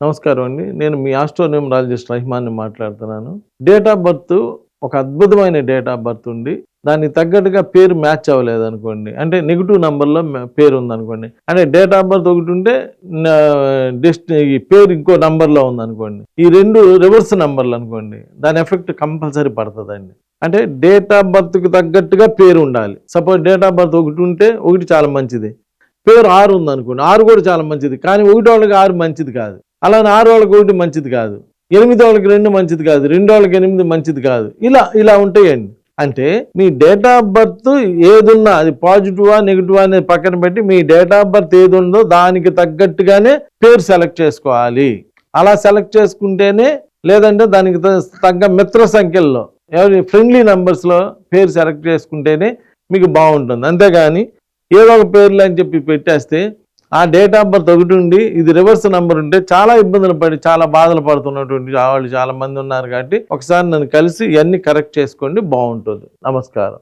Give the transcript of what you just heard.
నమస్కారం అండి. నేను మీ ఆస్ట్రోన్యూమరాలజిస్ట్ రహిమాన్‌ని మాట్లాడుతున్నాను. డేట్ ఆఫ్ బర్త్ ఒక అద్భుతమైన డేట్ ఆఫ్ బర్త్ ఉండి, దానికి తగ్గట్టుగా పేరు మ్యాచ్ అవ్వలేదనుకోండి. అంటే నెగెటివ్ నంబర్‌లో పేరు ఉందనుకోండి. అంటే డేట్ ఆఫ్ బర్త్ ఒకటి ఉంటే నా ఈ పేరు ఇంకో నంబర్‌లో ఉందనుకోండి. ఈ 2 రివర్స్ నంబర్‌లు అనుకోండి. దాని ఎఫెక్ట్ కంపల్సరీ పడతదండి. అంటే డేట్ ఆఫ్ బర్త్‌కి తగ్గట్టుగా పేరు ఉండాలి. సపోజ్ డేట్ ఆఫ్ బర్త్ ఒకటి ఉంటే ఒకటి చాలా మంచిది. పేరు 6 ఉందనుకోండి. 6 కూడా చాలా మంచిది. కానీ ఒకటోళ్ళకి 6 మంచిది కాదు. అలానే 6 వాళ్ళకి 1 మంచిది కాదు. 8 వాళ్ళకి 2 మంచిది కాదు. 2 వాళ్ళకి 8 మంచిది కాదు. ఇలా ఉంటాయండి. అంటే మీ డేట్ ఆఫ్ బర్త్ ఏదున్నా అది పాజిటివా నెగిటివా అనేది పక్కన పెట్టి మీ డేట్ ఆఫ్ బర్త్ ఏది ఉందో దానికి తగ్గట్టుగానే పేరు సెలెక్ట్ చేసుకోవాలి. అలా సెలెక్ట్ చేసుకుంటేనే, లేదంటే దానికి తగ్గ మిత్ర సంఖ్యల్లో ఫ్రెండ్లీ నంబర్స్లో పేరు సెలెక్ట్ చేసుకుంటేనే మీకు బాగుంటుంది. అంతేగాని ఏదో ఒక పేర్లు అని చెప్పి పెట్టేస్తే ఆ డేట్ ఆఫ్ బర్త్ ఒకటి ఉండి ఇది రివర్స్ నంబర్ ఉంటే చాలా ఇబ్బందులు పడి చాలా బాధలు పడుతున్నటువంటి వాళ్ళు చాలా మంది ఉన్నారు. కాబట్టి ఒకసారి నన్ను కలిసి ఇవన్నీ కరెక్ట్ చేసుకోండి, బాగుంటుంది. నమస్కారం.